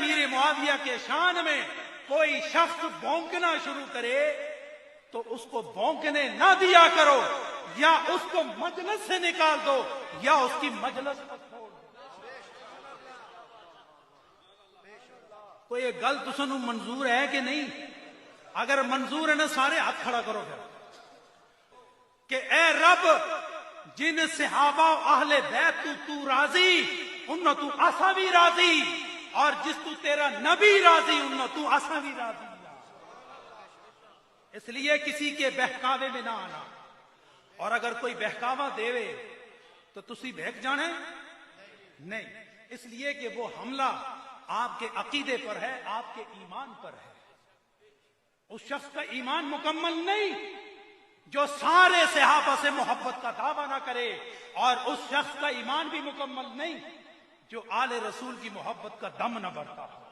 امیر معاویہ کے شان میں کوئی شخص بھونکنا شروع کرے تو اس کو بھونکنے نہ دیا کرو، یا اس کو مجلس سے نکال دو یا اس کی مجلس کو چھوڑ دو۔ کوئی یہ گل تسانوں منظور ہے کہ نہیں؟ اگر منظور ہے نا سارے ہاتھ کھڑا کرو پھر کہ اے رب جن صحابہ اہل بیت تو راضی ان تو اسا بھی راضی، اور جس تو تیرا نبی راضی ان تو اسا بھی راضی۔ اس لیے کسی کے بہکاوے میں نہ آنا، اور اگر کوئی بہکاوا دے تو تسی بہک جانا نہیں، اس لیے کہ وہ حملہ آپ کے عقیدے پر ہے، آپ کے ایمان پر ہے۔ اس شخص کا ایمان مکمل نہیں جو سارے صحابہ سے محبت کا دعویٰ نہ کرے، اور اس شخص کا ایمان بھی مکمل نہیں جو آل رسول کی محبت کا دم نہ بڑھتا ہو۔